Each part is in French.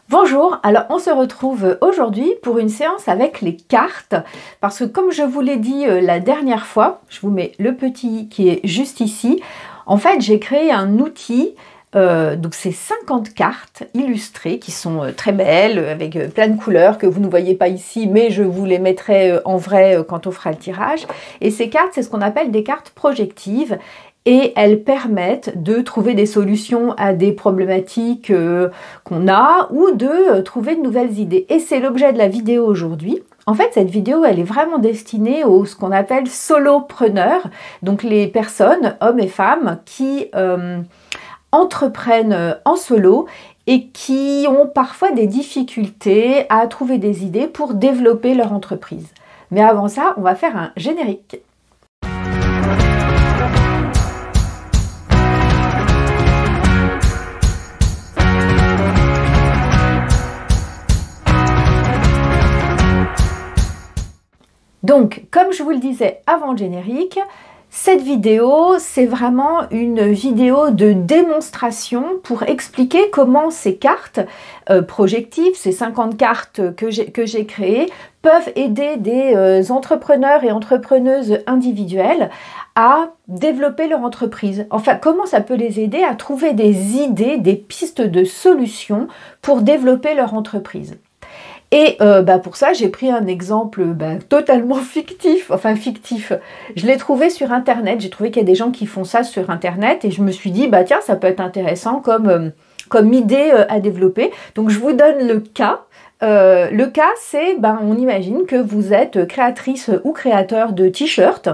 Bonjour, alors on se retrouve aujourd'hui pour une séance avec les cartes parce que comme je vous l'ai dit la dernière fois, je vous mets le petit qui est juste ici, en fait j'ai créé un outil, donc c'est 50 cartes illustrées qui sont très belles avec plein de couleurs que vous ne voyez pas ici mais je vous les mettrai en vrai quand on fera le tirage. Et ces cartes c'est ce qu'on appelle des cartes projectives. Et elles permettent de trouver des solutions à des problématiques qu'on a ou de trouver de nouvelles idées. Et c'est l'objet de la vidéo aujourd'hui. En fait, cette vidéo, elle est vraiment destinée aux ce qu'on appelle solopreneurs, donc les personnes, hommes et femmes, qui entreprennent en solo et qui ont parfois des difficultés à trouver des idées pour développer leur entreprise. Mais avant ça, on va faire un générique. Donc, comme je vous le disais avant le générique, cette vidéo, c'est vraiment une vidéo de démonstration pour expliquer comment ces cartes projectives, ces 50 cartes que j'ai créées, peuvent aider des entrepreneurs et entrepreneuses individuelles à développer leur entreprise. Enfin, comment ça peut les aider à trouver des idées, des pistes de solutions pour développer leur entreprise. Et pour ça, j'ai pris un exemple totalement fictif, enfin fictif. Je l'ai trouvé sur Internet, j'ai trouvé qu'il y a des gens qui font ça sur Internet et je me suis dit, tiens, ça peut être intéressant comme idée à développer. Donc je vous donne le cas. Le cas, c'est, on imagine que vous êtes créatrice ou créateur de t-shirts.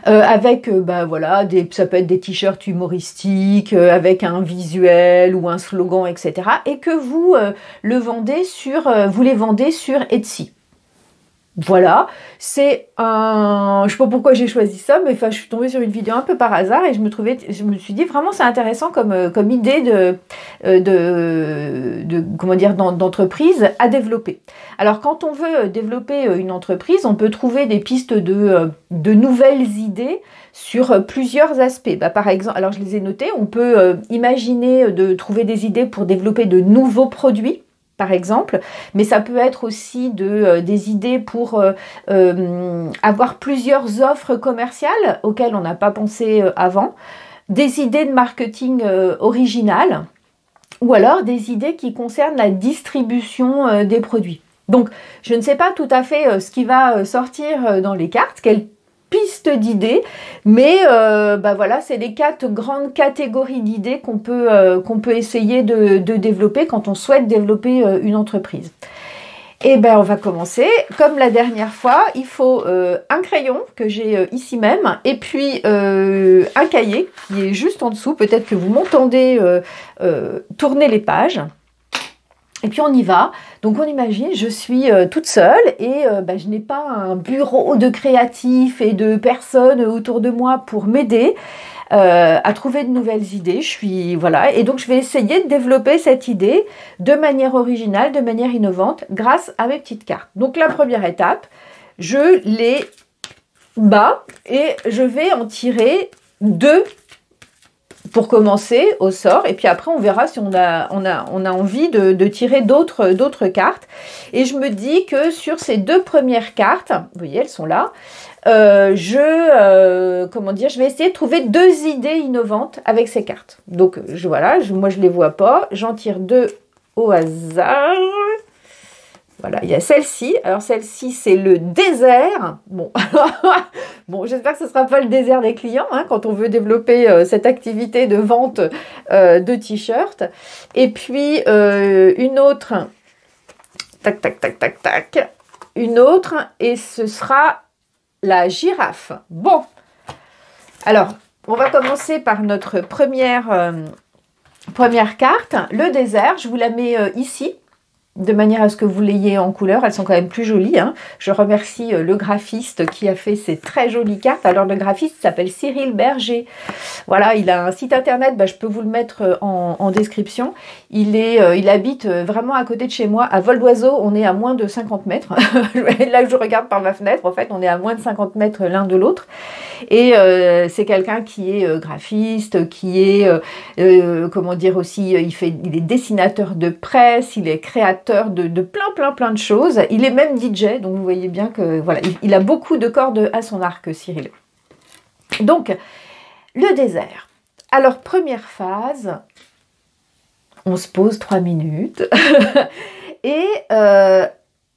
Avec ça peut être des t-shirts humoristiques avec un visuel ou un slogan, etc. et que vous vous les vendez sur Etsy. Voilà, c'est un... Je sais pas pourquoi j'ai choisi ça, mais je suis tombée sur une vidéo un peu par hasard et je me suis dit vraiment c'est intéressant comme idée d'entreprise à développer. Alors quand on veut développer une entreprise, on peut trouver des pistes de nouvelles idées sur plusieurs aspects. Par exemple, alors je les ai notées, on peut imaginer de trouver des idées pour développer de nouveaux produits, par exemple, mais ça peut être aussi des idées pour avoir plusieurs offres commerciales auxquelles on n'a pas pensé avant, des idées de marketing originales, ou alors des idées qui concernent la distribution des produits. Donc, je ne sais pas tout à fait ce qui va sortir dans les cartes, quelles pistes d'idées, mais c'est les 4 grandes catégories d'idées qu'on peut essayer de développer quand on souhaite développer une entreprise. Et on va commencer. Comme la dernière fois, il faut un crayon que j'ai ici même et puis un cahier qui est juste en dessous. Peut-être que vous m'entendez tourner les pages. Et puis on y va. Donc on imagine, je suis toute seule et je n'ai pas un bureau de créatifs et de personnes autour de moi pour m'aider à trouver de nouvelles idées. Et donc je vais essayer de développer cette idée de manière originale, de manière innovante, grâce à mes petites cartes. Donc la première étape, je les bats et je vais en tirer 2 pour commencer au sort, et puis après on verra si on a envie de tirer d'autres cartes. Et je me dis que sur ces 2 premières cartes, vous voyez, elles sont là, je vais essayer de trouver 2 idées innovantes avec ces cartes. Donc moi je les vois pas, j'en tire 2 au hasard. Voilà, il y a celle-ci. Alors celle-ci, c'est le désert. Bon, j'espère que ce ne sera pas le désert des clients quand on veut développer cette activité de vente de t-shirts. Et puis une autre, tac, tac, tac, tac, tac, une autre, et ce sera la girafe. Bon, alors, on va commencer par notre première carte, le désert. Je vous la mets ici. de manière à ce que vous l'ayez en couleur. Elles sont quand même plus jolies, hein. Je remercie le graphiste qui a fait ces très jolies cartes. Alors le graphiste s'appelle Cyril Berger. Voilà, il a un site internet, je peux vous le mettre en description. Il habite vraiment à côté de chez moi, à vol d'oiseau. On est à moins de 50 mètres. Là je regarde par ma fenêtre, en fait on est à moins de 50 mètres l'un de l'autre. Et c'est quelqu'un qui est graphiste, qui est, comment dire aussi, il est dessinateur de presse, il est créateur de plein de choses. Il est même DJ, donc vous voyez bien que voilà, il a beaucoup de cordes à son arc, Cyril. Donc, le désert. Alors, première phase, on se pose 3 minutes et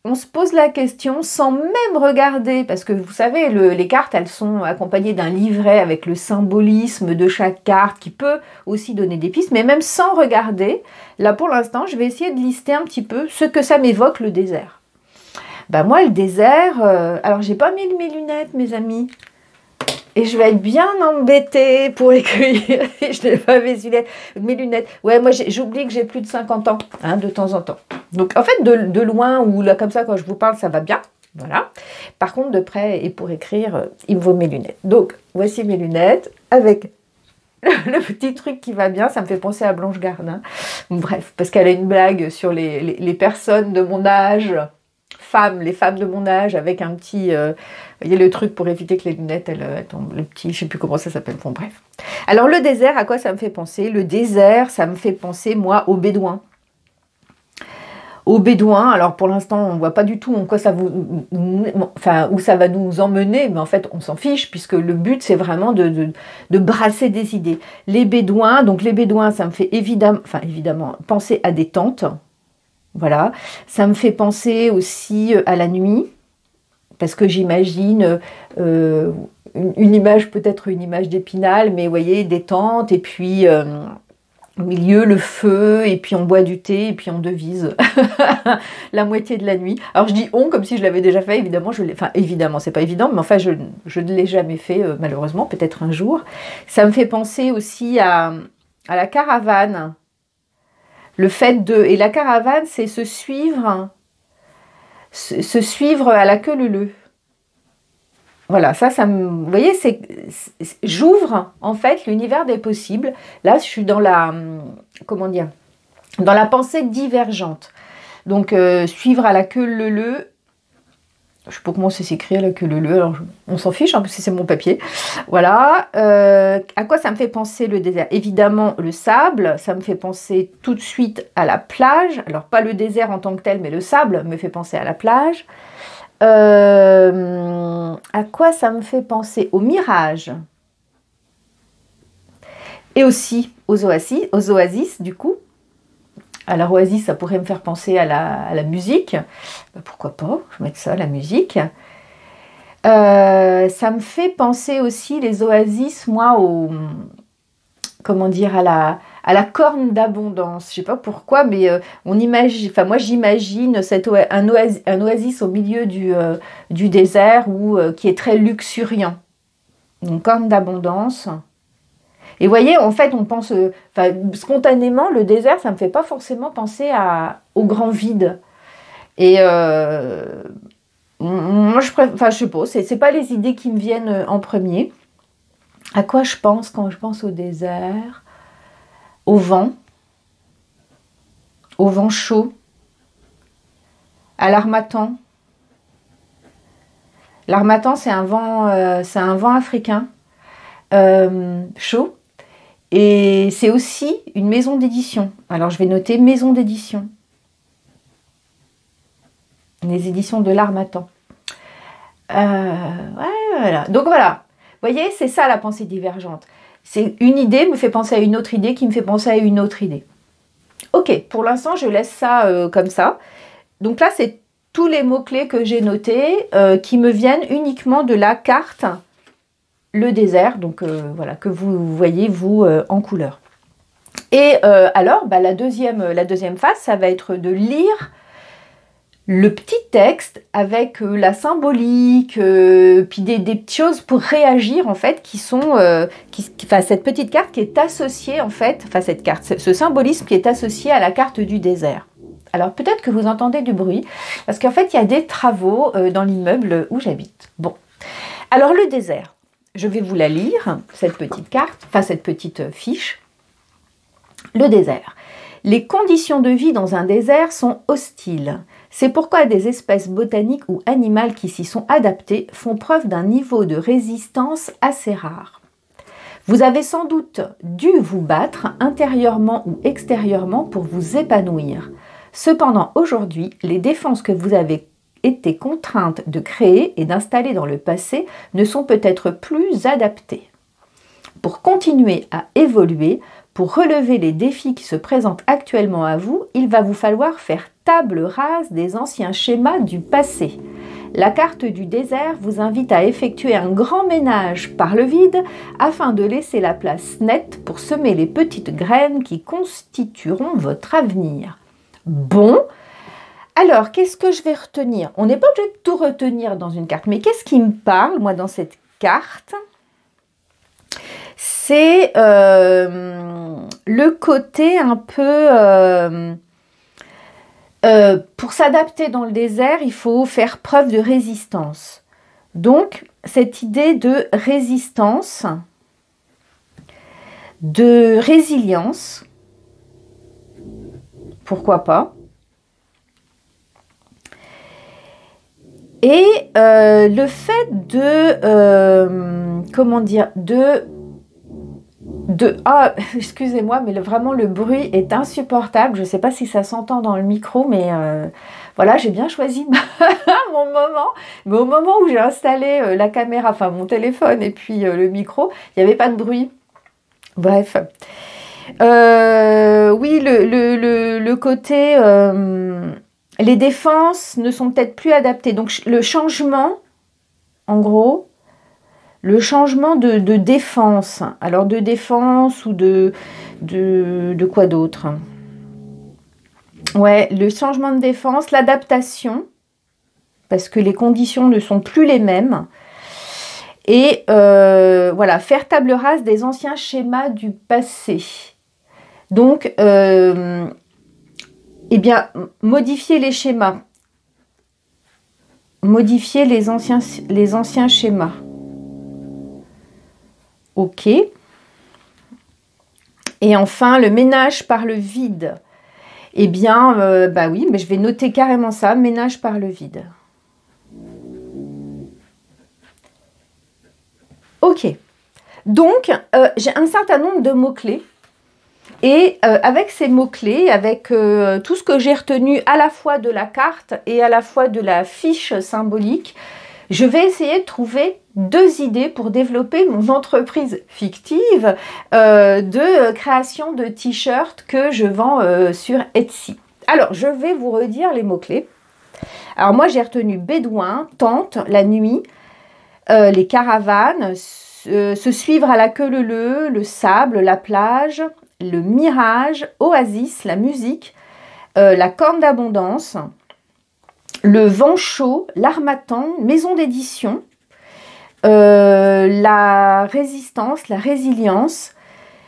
on se pose la question sans même regarder, parce que vous savez, les cartes, elles sont accompagnées d'un livret avec le symbolisme de chaque carte qui peut aussi donner des pistes, mais même sans regarder, là pour l'instant, je vais essayer de lister un petit peu ce que ça m'évoque le désert. Moi, le désert, alors j'ai pas mis mes lunettes, mes amis, et je vais être bien embêtée pour écrire. Je n'ai pas mes lunettes. Ouais, moi j'oublie que j'ai plus de 50 ans, hein, de temps en temps. Donc en fait, de loin ou là comme ça, quand je vous parle, ça va bien. Voilà. Par contre, de près et pour écrire, il me faut mes lunettes. Donc, voici mes lunettes avec le petit truc qui va bien. Ça me fait penser à Blanche Gardin. Bref, parce qu'elle a une blague sur les personnes de mon âge, les femmes de mon âge, avec un petit... vous voyez le truc pour éviter que les lunettes, elles tombent, le petit, je ne sais plus comment ça s'appelle, bon bref. Alors le désert, à quoi ça me fait penser? Le désert, ça me fait penser, moi, aux Bédouins. Aux Bédouins, alors pour l'instant, on ne voit pas du tout en quoi ça où ça va nous emmener, mais en fait, on s'en fiche, puisque le but, c'est vraiment de brasser des idées. Les Bédouins, ça me fait évidemment penser à des tentes. Voilà, ça me fait penser aussi à la nuit, parce que j'imagine une image, peut-être une image d'Épinal, mais vous voyez, des tentes, et puis au milieu, le feu, et puis on boit du thé, et puis on devise la moitié de la nuit. Alors je dis on, comme si je l'avais déjà fait, évidemment, évidemment, c'est pas évident, mais enfin, je ne l'ai jamais fait, malheureusement, peut-être un jour. Ça me fait penser aussi à la caravane. Le fait et la caravane, c'est se suivre à la queue leu-leu. Voilà, vous voyez, j'ouvre en fait l'univers des possibles. Là, je suis dans comment dire, dans la pensée divergente. Donc, suivre à la queue leu-leu. Je ne sais pas comment c'est s'écrit à la queue leu-leu, alors on s'en fiche, hein, parce que c'est mon papier. Voilà. À quoi ça me fait penser le désert? Évidemment, le sable, ça me fait penser tout de suite à la plage. Alors, pas le désert en tant que tel, mais le sable me fait penser à la plage. À quoi ça me fait penser? Au mirage. Et aussi aux oasis, du coup. Alors, oasis, ça pourrait me faire penser à la musique. Pourquoi pas? Je vais mettre ça, la musique. Ça me fait penser aussi, les oasis, moi, comment dire, à la corne d'abondance. Je sais pas pourquoi, mais moi j'imagine un oasis au milieu du désert qui est très luxuriant. Une corne d'abondance. Et vous voyez, en fait, on pense, spontanément, le désert, ça me fait pas forcément penser au grand vide. Et moi, je sais pas, c'est pas les idées qui me viennent en premier. À quoi je pense quand je pense au désert? Au vent chaud, à l'harmattan. L'harmattan, c'est un vent africain chaud. Et c'est aussi une maison d'édition. Alors, je vais noter maison d'édition. Les éditions de l'Harmattan. Voilà. Donc, voilà. Vous voyez, c'est ça la pensée divergente. C'est une idée me fait penser à une autre idée qui me fait penser à une autre idée. Ok, pour l'instant, je laisse ça comme ça. Donc là, c'est tous les mots-clés que j'ai notés qui me viennent uniquement de la carte le désert, donc voilà, que vous voyez, vous, en couleur. Et alors, la deuxième phase, ça va être de lire le petit texte avec la symbolique, puis des petites choses pour réagir, en fait, qui sont... cette petite carte qui est associée, en fait, ce symbolisme qui est associé à la carte du désert. Alors peut-être que vous entendez du bruit, parce qu'en fait il y a des travaux dans l'immeuble où j'habite. Bon, alors le désert, je vais vous la lire, cette petite carte, enfin cette petite fiche. Le désert. Les conditions de vie dans un désert sont hostiles. C'est pourquoi des espèces botaniques ou animales qui s'y sont adaptées font preuve d'un niveau de résistance assez rare. Vous avez sans doute dû vous battre intérieurement ou extérieurement pour vous épanouir. Cependant, aujourd'hui, les défenses que vous avez été contraintes de créer et d'installer dans le passé ne sont peut-être plus adaptées. Pour continuer à évoluer, pour relever les défis qui se présentent actuellement à vous, il va vous falloir faire table rase des anciens schémas du passé. La carte du désert vous invite à effectuer un grand ménage par le vide afin de laisser la place nette pour semer les petites graines qui constitueront votre avenir. Bon, alors qu'est-ce que je vais retenir? On n'est pas obligé de tout retenir dans une carte, mais qu'est-ce qui me parle, moi, dans cette carte? C'est le côté un peu... pour s'adapter dans le désert, il faut faire preuve de résistance. Donc, cette idée de résistance, de résilience, pourquoi pas. Et le fait de... comment dire? Ah, excusez-moi, mais vraiment le bruit est insupportable. Je ne sais pas si ça s'entend dans le micro, mais voilà, j'ai bien choisi mon moment. Mais au moment où j'ai installé la caméra, enfin mon téléphone et puis le micro, il n'y avait pas de bruit. Bref. Oui, le côté... les défenses ne sont peut-être plus adaptées. Donc le changement, en gros... Le changement de défense, alors de défense ou de quoi d'autre? Ouais, le changement de défense, l'adaptation, parce que les conditions ne sont plus les mêmes. Et voilà, faire table rase des anciens schémas du passé. Donc, eh bien, modifier les schémas. Modifier les anciens schémas. Ok. Et enfin, le ménage par le vide. Eh bien, bah oui, mais je vais noter carrément ça, ménage par le vide. Ok. Donc, j'ai un certain nombre de mots-clés. Et avec ces mots-clés, avec tout ce que j'ai retenu à la fois de la carte et à la fois de la fiche symbolique, je vais essayer de trouver 2 idées pour développer mon entreprise fictive de création de t-shirts que je vends sur Etsy. Alors, je vais vous redire les mots-clés. Alors, moi, j'ai retenu bédouin, tente, la nuit, les caravanes, se suivre à la queue leu-leu, le sable, la plage, le mirage, oasis, la musique, la corne d'abondance, le vent chaud, l'harmattan, maison d'édition, la résistance, la résilience,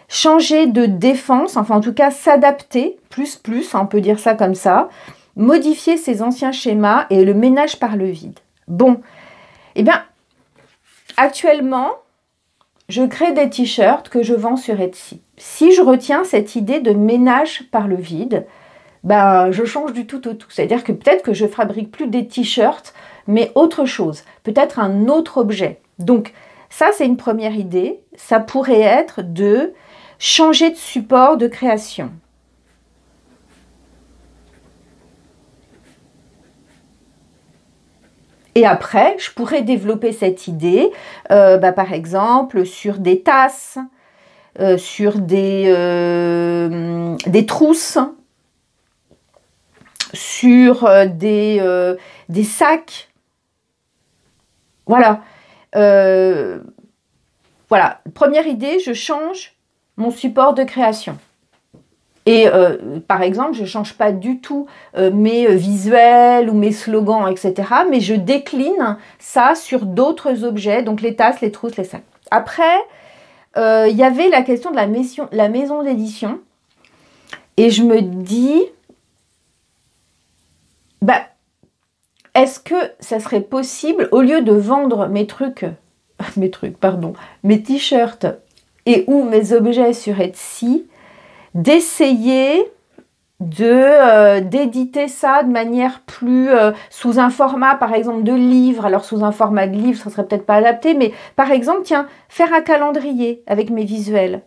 changer de défense, enfin en tout cas s'adapter, plus, on peut dire ça comme ça, modifier ses anciens schémas et le ménage par le vide. Bon, eh bien, actuellement, je crée des t-shirts que je vends sur Etsy. Si je retiens cette idée de ménage par le vide, ben, je change du tout au tout. C'est-à-dire que peut-être que je fabrique plus des t-shirts, mais autre chose, peut-être un autre objet. Donc, ça, c'est une première idée. Ça pourrait être de changer de support de création. Et après, je pourrais développer cette idée, par exemple, sur des tasses, sur des trousses, sur des sacs. Voilà. Voilà. Première idée, je change mon support de création. Et par exemple, je ne change pas du tout mes visuels ou mes slogans, etc. Mais je décline ça sur d'autres objets, donc les tasses, les trousses, les sacs. Après, il y avait la question de la maison d'édition. Et je me dis, bah, est-ce que ça serait possible, au lieu de vendre mes t-shirts et ou mes objets sur Etsy, d'essayer d'éditer ça de manière plus sous un format par exemple de livre. Alors sous un format de livre ça serait peut-être pas adapté, mais par exemple tiens, faire un calendrier avec mes visuels.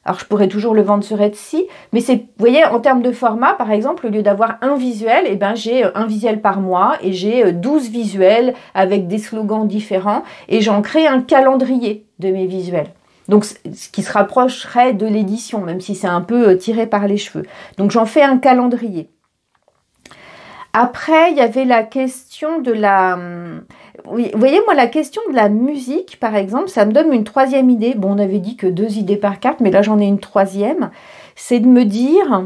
Alors je pourrais toujours le vendre sur Etsy, mais c'est, vous voyez, en termes de format par exemple, au lieu d'avoir un visuel, eh ben, j'ai un visuel par mois et j'ai 12 visuels avec des slogans différents et j'en crée un calendrier de mes visuels. Donc, ce qui se rapprocherait de l'édition, même si c'est un peu tiré par les cheveux. Donc, j'en fais un calendrier. Après, il y avait la question de la... Oui, vous voyez, moi, la question de la musique, par exemple, ça me donne une troisième idée. Bon, on avait dit que 2 idées par carte, mais là, j'en ai une troisième. C'est de me dire,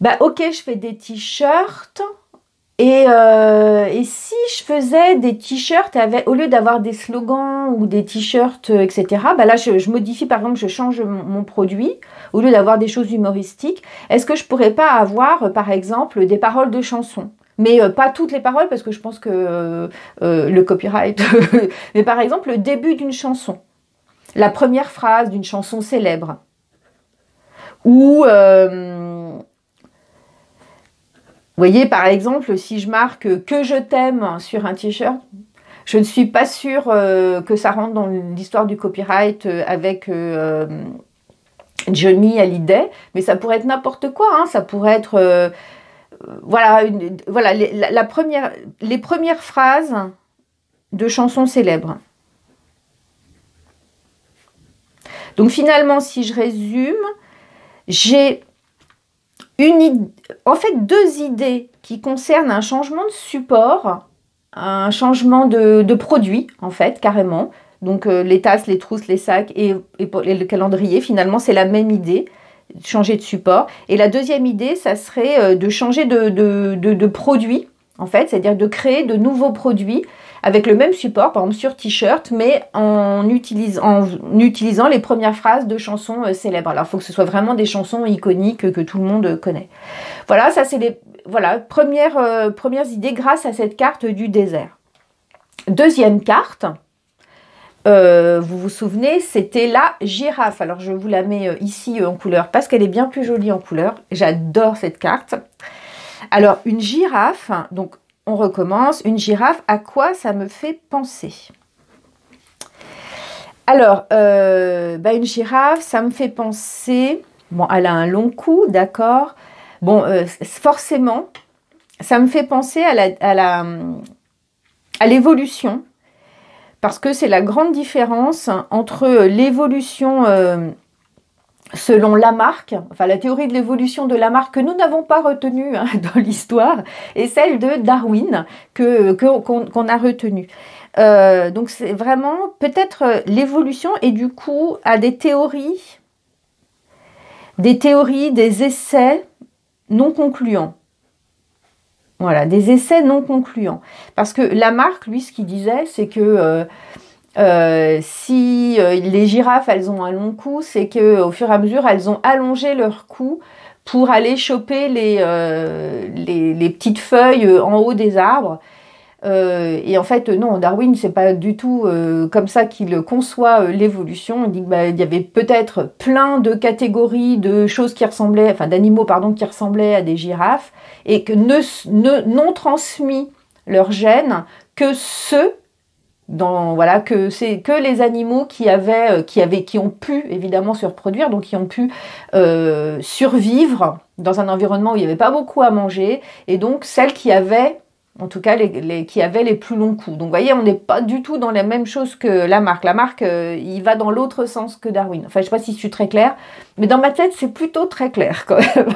bah, ok, je fais des t-shirts. Et si je faisais des t-shirts, au lieu d'avoir des slogans ou des t-shirts, etc., bah là, je modifie, par exemple, je change mon produit, au lieu d'avoir des choses humoristiques, est-ce que je pourrais pas avoir, par exemple, des paroles de chansons? Mais pas toutes les paroles, parce que je pense que le copyright... Mais par exemple, le début d'une chanson, la première phrase d'une chanson célèbre, ou... Vous voyez, par exemple, si je marque « que je t'aime » sur un t-shirt, je ne suis pas sûre que ça rentre dans l'histoire du copyright avec Johnny Hallyday, mais ça pourrait être n'importe quoi, hein, ça pourrait être... voilà, les premières phrases de chansons célèbres. Donc finalement, si je résume, j'ai... en fait, 2 idées qui concernent un changement de support, un changement de produit, en fait, carrément. Donc, les tasses, les trousses, les sacs et le calendrier, finalement, c'est la même idée, changer de support. Et la deuxième idée, ça serait de changer de produit, en fait, c'est-à-dire de créer de nouveaux produits avec le même support, par exemple sur t-shirt, mais en utilisant les premières phrases de chansons célèbres. Alors, il faut que ce soit vraiment des chansons iconiques que tout le monde connaît. Voilà, ça c'est les premières idées grâce à cette carte du désert. Deuxième carte, vous vous souvenez, c'était la girafe. Alors, je vous la mets ici en couleur parce qu'elle est bien plus jolie en couleur. J'adore cette carte. Alors, une girafe, donc on recommence. Une girafe, à quoi ça me fait penser? Alors, une girafe, ça me fait penser... Bon, elle a un long cou, d'accord. Bon, forcément, ça me fait penser à l'évolution. Parce que c'est la grande différence entre l'évolution... selon Lamarck, enfin la théorie de l'évolution de Lamarck que nous n'avons pas retenue hein, dans l'histoire, et celle de Darwin qu'on a retenue. Donc c'est vraiment peut-être l'évolution et du coup à des théories, des essais non concluants. Voilà, des essais non concluants. Parce que Lamarck, lui, ce qu'il disait, c'est que... si les girafes elles ont un long cou, c'est que au fur et à mesure elles ont allongé leur cou pour aller choper les petites feuilles en haut des arbres. Et en fait non, Darwin c'est pas du tout comme ça qu'il conçoit l'évolution. Il dit qu'il y avait peut-être plein de catégories de choses qui ressemblaient, enfin d'animaux pardon qui ressemblaient à des girafes et que n'ont transmis leurs gènes que ceux voilà, que c'est que les animaux qui ont pu évidemment se reproduire, donc qui ont pu survivre dans un environnement où il n'y avait pas beaucoup à manger, et donc celles qui avaient, en tout cas qui avaient les plus longs coups. Donc vous voyez, on n'est pas du tout dans la même chose que Lamarck. Lamarck, il va dans l'autre sens que Darwin. Enfin, je ne sais pas si je suis très claire, mais dans ma tête, c'est plutôt très clair quand même.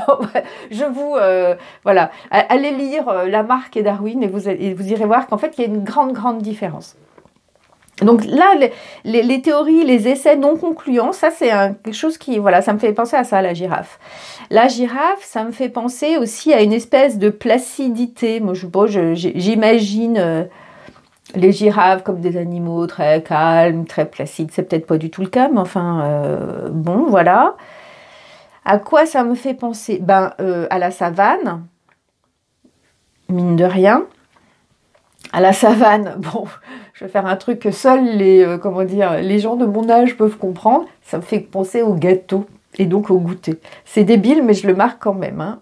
Je vous... voilà, allez lire Lamarck et Darwin et vous irez voir qu'en fait, il y a une grande différence. Donc là, les théories, les essais non concluants, ça c'est quelque chose qui, voilà, ça me fait penser à ça, la girafe. La girafe, ça me fait penser aussi à une espèce de placidité. Moi, j'imagine les girafes comme des animaux très calmes, très placides. C'est peut-être pas du tout le cas, mais enfin, bon, voilà. À quoi ça me fait penser? À la savane. mine de rien. À la savane, bon, je vais faire un truc que seuls les gens de mon âge peuvent comprendre. Ça me fait penser au gâteau et donc au goûter. C'est débile, mais je le marque quand même, hein.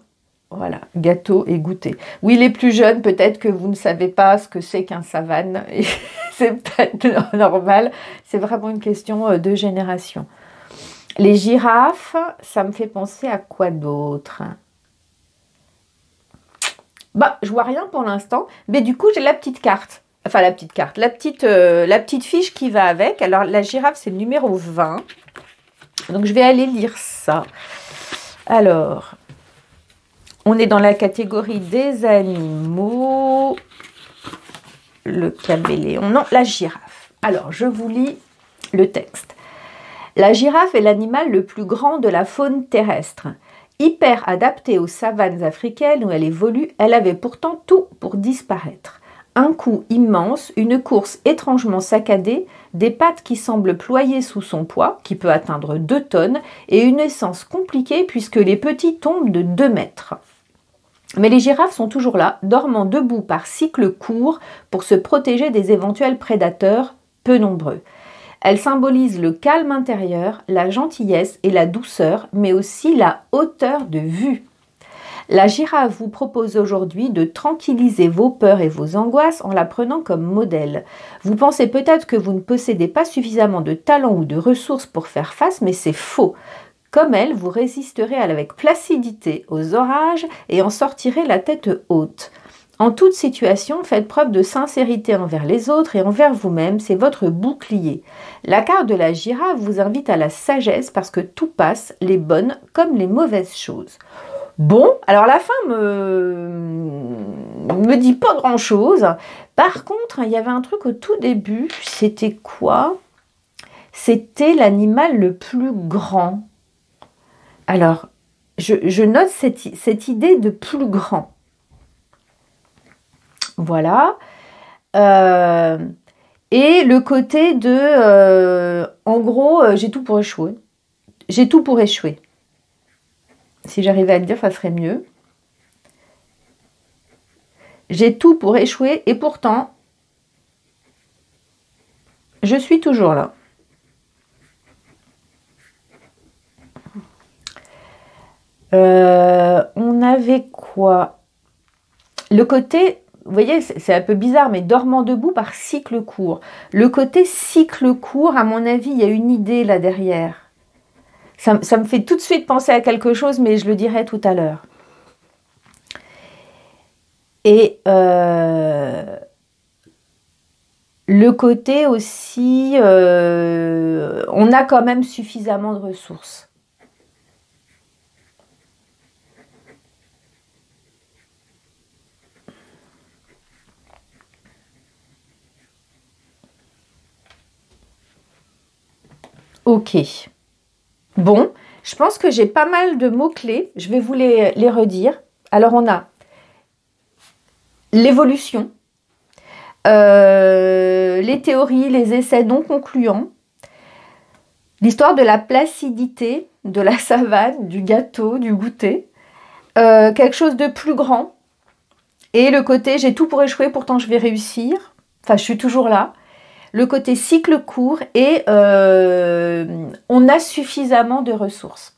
Voilà, gâteau et goûter. Oui, les plus jeunes, peut-être que vous ne savez pas ce que c'est qu'un savane. Et c'est peut-être normal. C'est vraiment une question de génération. Les girafes, ça me fait penser à quoi d'autre? Bah, je vois rien pour l'instant. Mais du coup, j'ai la petite carte. Enfin, la petite carte. La petite fiche qui va avec. Alors, la girafe, c'est le numéro 20. Donc, je vais aller lire ça. Alors... On est dans la catégorie des animaux. Le caméléon. Non, la girafe. Alors, je vous lis le texte. La girafe est l'animal le plus grand de la faune terrestre. Hyper adaptée aux savanes africaines où elle évolue, elle avait pourtant tout pour disparaître. Un cou immense, une course étrangement saccadée, des pattes qui semblent ployer sous son poids, qui peut atteindre 2 tonnes, et une naissance compliquée puisque les petits tombent de 2 mètres. Mais les girafes sont toujours là, dormant debout par cycles courts pour se protéger des éventuels prédateurs peu nombreux. Elles symbolisent le calme intérieur, la gentillesse et la douceur, mais aussi la hauteur de vue. La girafe vous propose aujourd'hui de tranquilliser vos peurs et vos angoisses en la prenant comme modèle. Vous pensez peut-être que vous ne possédez pas suffisamment de talent ou de ressources pour faire face, mais c'est faux. Comme elle, vous résisterez avec placidité aux orages et en sortirez la tête haute. En toute situation, faites preuve de sincérité envers les autres et envers vous-même, c'est votre bouclier. La carte de la girafe vous invite à la sagesse parce que tout passe, les bonnes comme les mauvaises choses. Bon, alors la fin me dit pas grand-chose. Par contre, il y avait un truc au tout début, c'était quoi? C'était l'animal le plus grand. Alors, je note cette idée de plus grand. Voilà. Et le côté de... en gros, j'ai tout pour échouer. J'ai tout pour échouer. Si j'arrivais à le dire, ça serait mieux. J'ai tout pour échouer et pourtant, je suis toujours là. On avait quoi? Le côté, vous voyez, c'est un peu bizarre, mais dormant debout par cycle court. Le côté cycle court, à mon avis, il y a une idée là derrière. Ça me fait tout de suite penser à quelque chose, mais je le dirai tout à l'heure. Et le côté aussi, on a quand même suffisamment de ressources. Ok. Bon, je pense que j'ai pas mal de mots-clés. Je vais vous les redire. Alors, on a l'évolution, les théories, les essais non concluants, l'histoire de la placidité, de la savane, du gâteau, du goûter, quelque chose de plus grand, et le côté j'ai tout pour échouer, pourtant je vais réussir, enfin je suis toujours là. Le côté cycle court et on a suffisamment de ressources.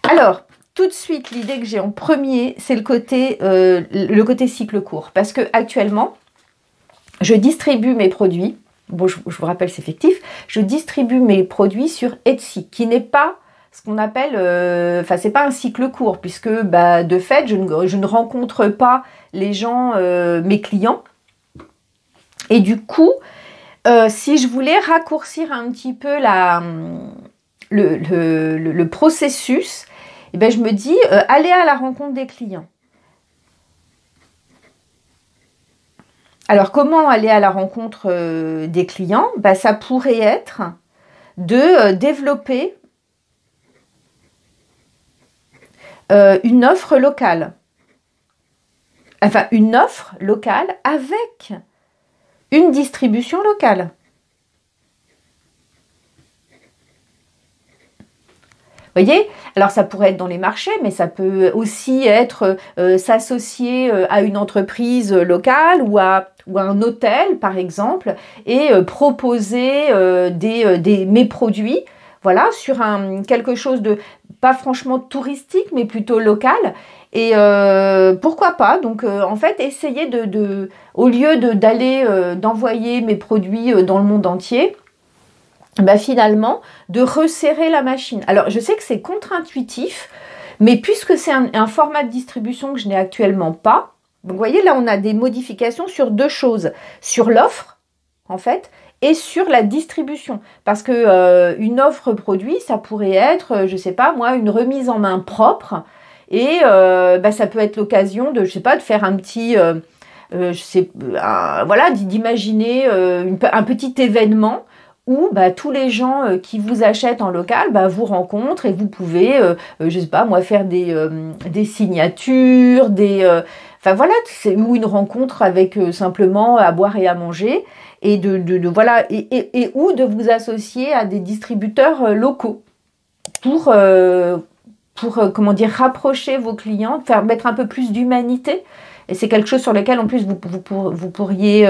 Alors, tout de suite, l'idée que j'ai en premier, c'est le côté cycle court. Parce que actuellement, je distribue mes produits. Bon, je vous rappelle, c'est fictif. Je distribue mes produits sur Etsy, qui n'est pas ce qu'on appelle... Enfin, c'est pas un cycle court, puisque de fait, je ne rencontre pas les gens, mes clients. Et du coup... si je voulais raccourcir un petit peu le processus, eh ben je me dis aller à la rencontre des clients. Alors, comment aller à la rencontre des clients? Ça pourrait être de développer une offre locale. Enfin, une offre locale avec... une distribution locale. Vous voyez? Alors ça pourrait être dans les marchés, mais ça peut aussi être s'associer à une entreprise locale ou à un hôtel, par exemple, et proposer mes produits, voilà, sur quelque chose de pas franchement touristique, mais plutôt local. Et pourquoi pas? Donc en fait, essayer au lieu d'envoyer mes produits dans le monde entier, bah, finalement, de resserrer la machine. Alors, je sais que c'est contre-intuitif, mais puisque c'est un format de distribution que je n'ai actuellement pas, donc vous voyez, là, on a des modifications sur deux choses. Sur l'offre, en fait, et sur la distribution. Parce que une offre produit, ça pourrait être, je sais pas, moi, une remise en main propre. Et bah, ça peut être l'occasion de, je sais pas, de faire un petit... voilà, d'imaginer un petit événement où bah, tous les gens qui vous achètent en local bah, vous rencontrent et vous pouvez, je sais pas moi, faire des signatures, enfin voilà, ou une rencontre avec simplement à boire et à manger, et voilà, ou de vous associer à des distributeurs locaux pour comment dire, rapprocher vos clients, mettre un peu plus d'humanité. Et c'est quelque chose sur lequel en plus vous pourriez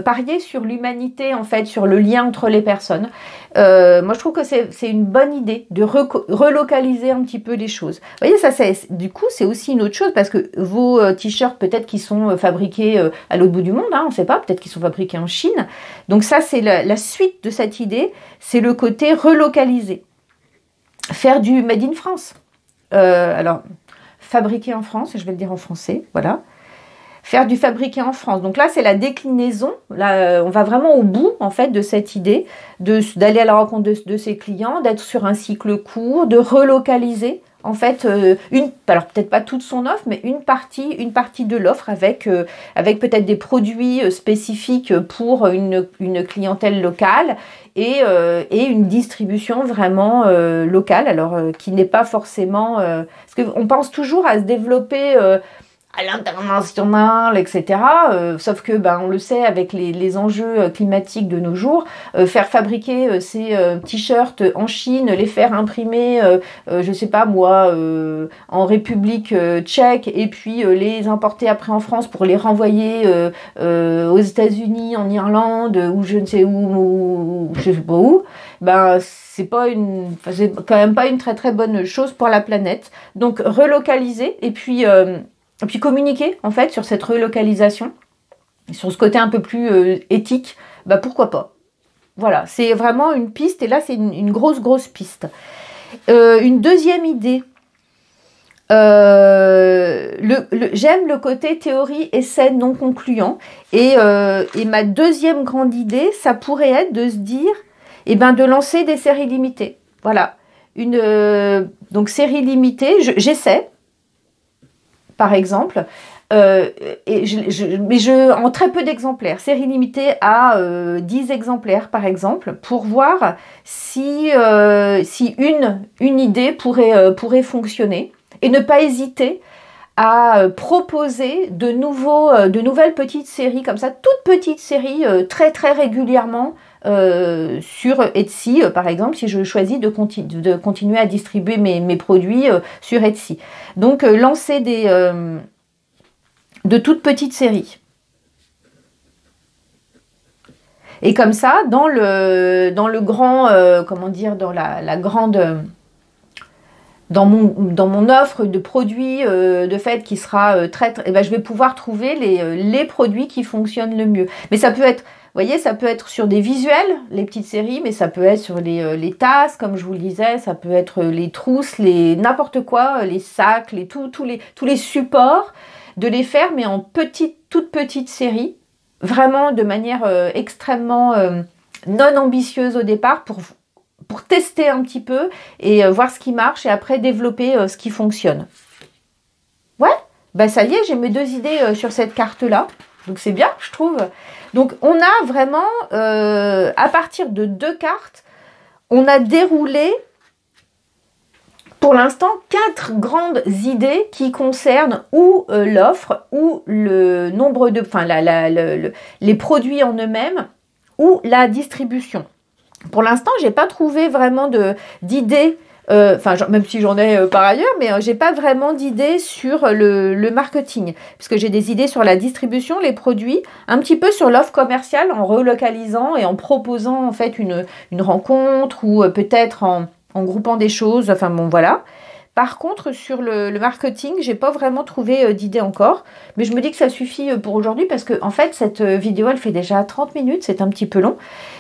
parier sur l'humanité, en fait, sur le lien entre les personnes. Moi, je trouve que c'est une bonne idée de relocaliser un petit peu les choses. Vous voyez, ça, du coup, c'est aussi une autre chose, parce que vos t-shirts, peut-être qu'ils sont fabriqués à l'autre bout du monde, hein, on ne sait pas, peut-être qu'ils sont fabriqués en Chine. Donc ça, c'est la suite de cette idée, c'est le côté relocalisé. Faire du Made in France. Alors, fabriqué en France, je vais le dire en français, voilà. Faire du fabriqué en France. Donc là, c'est la déclinaison. Là, on va vraiment au bout, en fait, de cette idée d'aller à la rencontre de ses clients, d'être sur un cycle court, de relocaliser, en fait, alors peut-être pas toute son offre, mais une partie de l'offre avec peut-être des produits spécifiques pour une clientèle locale et une distribution vraiment locale, alors qui n'est pas forcément... parce qu'on pense toujours à se développer... à l'international, etc. Sauf que, on le sait, avec les enjeux climatiques de nos jours, faire fabriquer ces t-shirts en Chine, les faire imprimer, je sais pas moi, en République tchèque, et puis les importer après en France pour les renvoyer aux États-Unis, en Irlande, ou je ne sais où, je sais pas où, c'est quand même pas une très très bonne chose pour la planète. Donc relocaliser, et puis communiquer, en fait, sur cette relocalisation, sur ce côté un peu plus éthique, pourquoi pas. Voilà, c'est vraiment une piste, et là, c'est une grosse piste. Une deuxième idée, j'aime le côté théorie, essai non concluant, et ma deuxième grande idée, ça pourrait être de se dire, de lancer des séries limitées. Voilà, donc série limitée, j'essaie, par exemple, en très peu d'exemplaires, série limitée à 10 exemplaires par exemple, pour voir si une idée pourrait fonctionner, et ne pas hésiter à proposer de nouvelles petites séries comme ça, toutes petites séries très très régulièrement sur Etsy, par exemple, si je choisis de continuer à distribuer mes produits sur Etsy. Donc lancer de toutes petites séries. Et comme ça, dans le grand, comment dire, dans la grande... Dans mon offre de produits de fait qui sera je vais pouvoir trouver les produits qui fonctionnent le mieux. Mais ça peut être, vous voyez, ça peut être sur des visuels, les petites séries, mais ça peut être sur les tasses, comme je vous le disais, ça peut être les trousses, n'importe quoi, les sacs, tous les supports, de les faire, mais en toutes petites séries, vraiment de manière extrêmement non ambitieuse au départ, pour tester un petit peu et voir ce qui marche, et après développer ce qui fonctionne. Ouais, ça y est, j'ai mes deux idées sur cette carte-là. Donc c'est bien, je trouve. Donc on a vraiment, à partir de 2 cartes, on a déroulé pour l'instant 4 grandes idées qui concernent ou l'offre, ou le nombre de... Enfin, les produits en eux-mêmes, ou la distribution. Pour l'instant, j'ai pas trouvé vraiment d'idées Enfin, même si j'en ai par ailleurs, mais j'ai pas vraiment d'idées sur le marketing, parce que j'ai des idées sur la distribution, les produits, un petit peu sur l'offre commerciale en relocalisant et en proposant en fait une rencontre ou peut-être en groupant des choses, enfin bon voilà. Par contre, sur le marketing, j'ai pas vraiment trouvé d'idée encore, mais je me dis que ça suffit pour aujourd'hui parce que en fait, cette vidéo, elle fait déjà 30 minutes, c'est un petit peu long.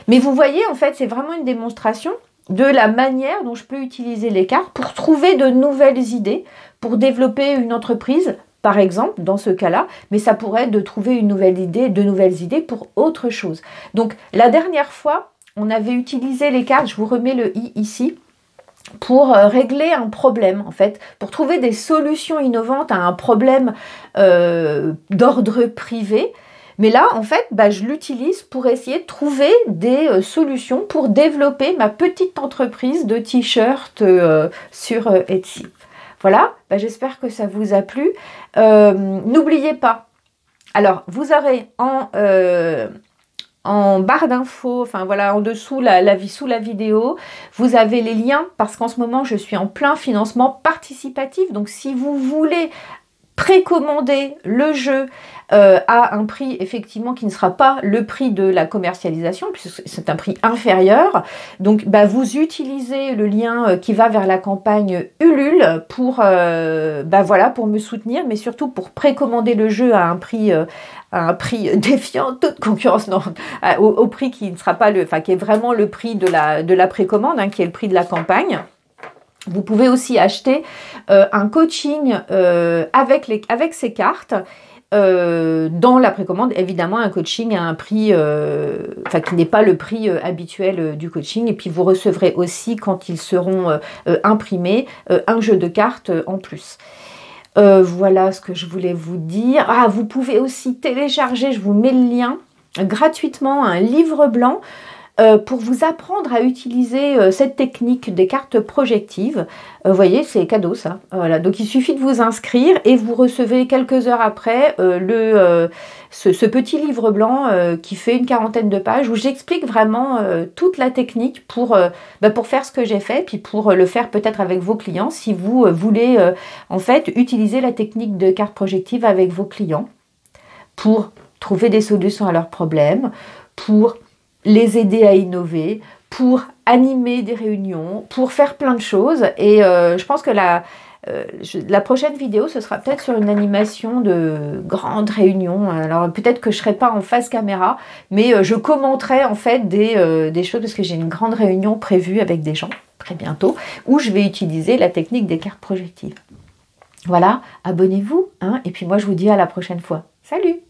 Mais vous voyez, en fait, c'est vraiment une démonstration de la manière dont je peux utiliser les cartes pour trouver de nouvelles idées, pour développer une entreprise, par exemple, dans ce cas-là, mais ça pourrait être de trouver une nouvelle idée, de nouvelles idées pour autre chose. Donc, la dernière fois, on avait utilisé les cartes, je vous remets le i ici, pour régler un problème, en fait, pour trouver des solutions innovantes à un problème d'ordre privé. Mais là, en fait, je l'utilise pour essayer de trouver des solutions pour développer ma petite entreprise de t-shirts sur Etsy. Voilà, j'espère que ça vous a plu. N'oubliez pas, alors vous aurez en barre d'infos, enfin voilà, en dessous sous la vidéo, vous avez les liens parce qu'en ce moment je suis en plein financement participatif. Donc si vous voulez précommander le jeu à un prix effectivement qui ne sera pas le prix de la commercialisation puisque c'est un prix inférieur, donc vous utilisez le lien qui va vers la campagne Ulule pour voilà, pour me soutenir, mais surtout pour précommander le jeu à un prix défiant toute concurrence, non, au prix qui ne sera pas qui est vraiment le prix de la précommande, hein, qui est le prix de la campagne. Vous pouvez aussi acheter un coaching avec ces cartes dans la précommande. Évidemment, un coaching à un prix qui n'est pas le prix habituel du coaching. Et puis, vous recevrez aussi, quand ils seront imprimés, un jeu de cartes en plus. Voilà ce que je voulais vous dire. Ah, vous pouvez aussi télécharger, je vous mets le lien, gratuitement, un livre blanc pour vous apprendre à utiliser cette technique des cartes projectives. Vous voyez, c'est cadeau ça. Voilà. Donc il suffit de vous inscrire et vous recevez quelques heures après ce petit livre blanc qui fait une 40aine de pages où j'explique vraiment toute la technique pour faire ce que j'ai fait, puis pour le faire peut-être avec vos clients si vous voulez en fait utiliser la technique de cartes projectives avec vos clients pour trouver des solutions à leurs problèmes, pour les aider à innover, pour animer des réunions, pour faire plein de choses. Et je pense que la prochaine vidéo, ce sera peut-être sur une animation de grande réunion. Alors peut-être que je ne serai pas en face caméra, mais je commenterai en fait des choses parce que j'ai une grande réunion prévue avec des gens très bientôt où je vais utiliser la technique des cartes projectives. Voilà, abonnez-vous, hein, et puis moi je vous dis à la prochaine fois. Salut!